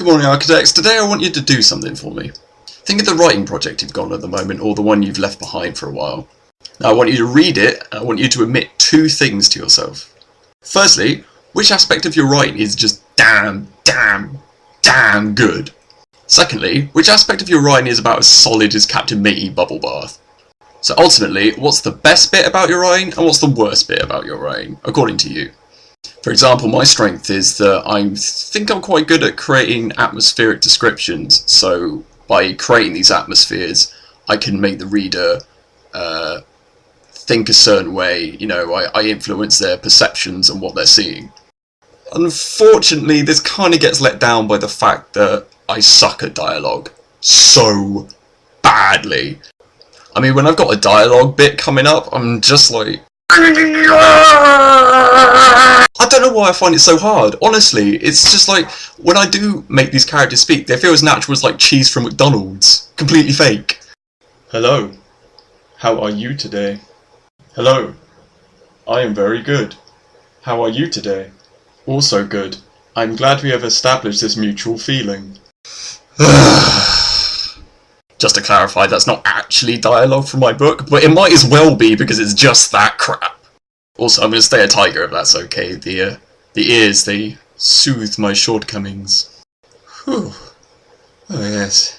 Good morning, architects. Today I want you to do something for me. Think of the writing project you've got at the moment, or the one you've left behind for a while. Now I want you to read it, and I want you to admit two things to yourself. Firstly, which aspect of your writing is just damn good? Secondly, which aspect of your writing is about as solid as Captain Matey Bubble Bath? So ultimately, what's the best bit about your writing, and what's the worst bit about your writing, according to you? For example, my strength is that I think I'm quite good at creating atmospheric descriptions, so by creating these atmospheres, I can make the reader think a certain way. You know, I influence their perceptions and what they're seeing. Unfortunately, this kind of gets let down by the fact that I suck at dialogue so badly. I mean, when I've got a dialogue bit coming up, I'm just like... I don't know why I find it so hard. Honestly, it's just like, when I do make these characters speak, they feel as natural as like cheese from McDonald's. Completely fake. Hello. How are you today? Hello. I am very good. How are you today? Also good. I'm glad we have established this mutual feeling. Just to clarify, that's not actually dialogue from my book, but it might as well be because it's just that crap. Also, I'm going to stay a tiger if that's okay. The ears, they soothe my shortcomings. Whew. Oh yes.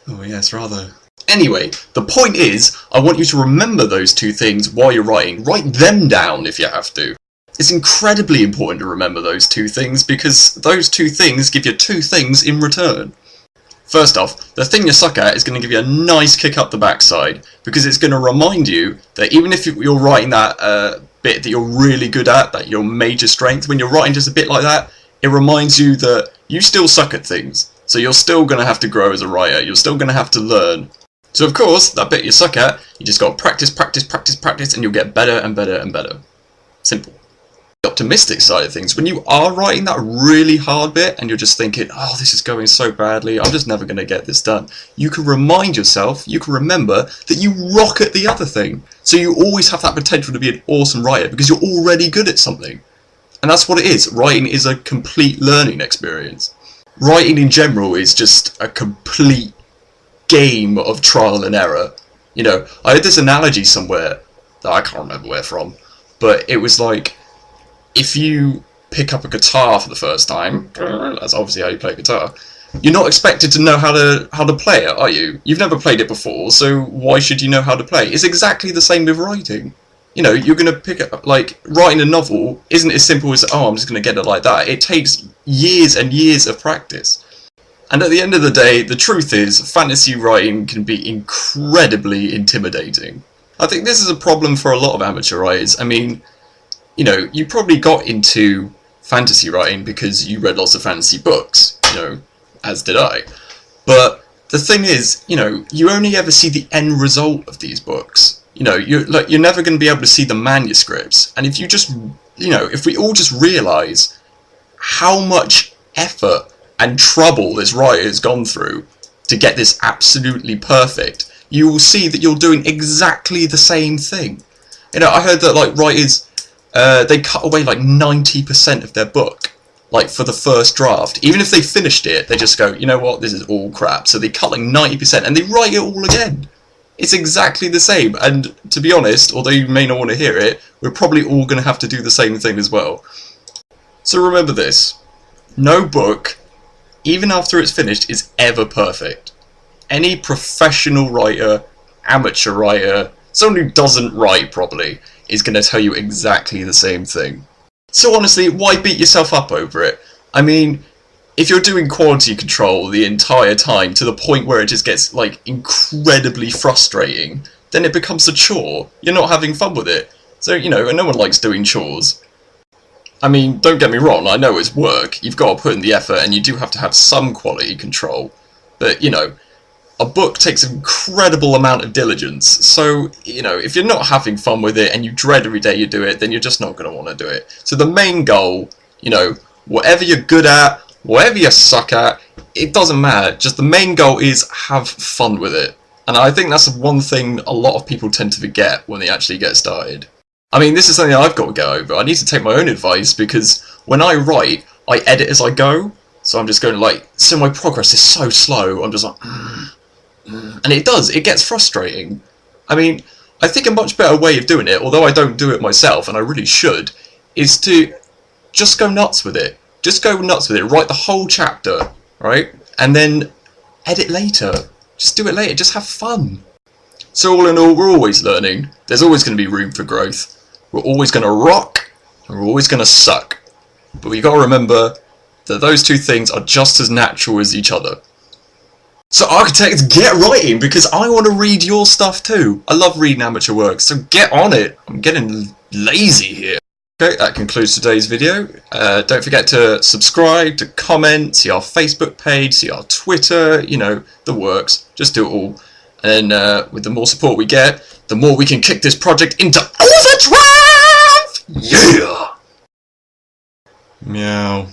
Oh yes, rather. Anyway, the point is, I want you to remember those two things while you're writing. Write them down if you have to. It's incredibly important to remember those two things because those two things give you two things in return. First off, the thing you suck at is going to give you a nice kick up the backside, because it's going to remind you that even if you're writing that bit that you're really good at, that your major strength, when you're writing just a bit like that, it reminds you that you still suck at things. So you're still going to have to grow as a writer, you're still going to have to learn. So of course, that bit you suck at, you just got to practice, and you'll get better and better and better. Simple. The optimistic side of things, when you are writing that really hard bit and you're just thinking, oh, this is going so badly, I'm just never going to get this done, you can remind yourself, you can remember that you rock at the other thing. So you always have that potential to be an awesome writer because you're already good at something. And that's what it is. Writing is a complete learning experience. Writing in general is just a complete game of trial and error. You know, I heard this analogy somewhere that I can't remember where from, but it was like, if you pick up a guitar for the first time, that's obviously how you play guitar, you're not expected to know how to play it, are you? You've never played it before, so why should you know how to play? It's exactly the same with writing. You know, you're going to pick up, like, writing a novel isn't as simple as, oh, I'm just going to get it like that. It takes years and years of practice. And at the end of the day, the truth is, fantasy writing can be incredibly intimidating. I think this is a problem for a lot of amateur writers. I mean, you know, you probably got into fantasy writing because you read lots of fantasy books, you know, as did I. But the thing is, you know, you only ever see the end result of these books. You know, you're never going to be able to see the manuscripts. And if you just, you know, if we all just realise how much effort and trouble this writer has gone through to get this absolutely perfect, you will see that you're doing exactly the same thing. You know, I heard that, like, writers... they cut away like 90% of their book, like for the first draft. Even if they finished it, they just go, you know what, this is all crap. So they cut like 90% and they write it all again. It's exactly the same. And to be honest, although you may not want to hear it, we're probably all going to have to do the same thing as well. So remember this. No book, even after it's finished, is ever perfect. Any professional writer, amateur writer, someone who doesn't write properly, is going to tell you exactly the same thing. So honestly, why beat yourself up over it? I mean, if you're doing quality control the entire time to the point where it just gets, like, incredibly frustrating, then it becomes a chore. You're not having fun with it. So, you know, and no one likes doing chores. I mean, don't get me wrong, I know it's work. You've got to put in the effort and you do have to have some quality control. But, you know, a book takes an incredible amount of diligence, so, you know, if you're not having fun with it and you dread every day you do it, then you're just not going to want to do it. So the main goal, you know, whatever you're good at, whatever you suck at, it doesn't matter. Just the main goal is have fun with it. And I think that's one thing a lot of people tend to forget when they actually get started. I mean, this is something I've got to get over. I need to take my own advice because when I write, I edit as I go, so I'm just going like, so my progress is so slow, I'm just like, and it gets frustrating. I mean, I think a much better way of doing it, although I don't do it myself, and I really should, is to just go nuts with it. Just go nuts with it, write the whole chapter, right? And then edit later. Just do it later, just have fun. So all in all, we're always learning. There's always going to be room for growth. We're always going to rock, and we're always going to suck. But we've got to remember that those two things are just as natural as each other. So architects, get writing, because I want to read your stuff too. I love reading amateur work, so get on it. I'm getting lazy here. Okay, that concludes today's video. Don't forget to subscribe, to comment, see our Facebook page, see our Twitter, you know, the works. Just do it all. And with the more support we get, the more we can kick this project into overdrive! Yeah! Meow.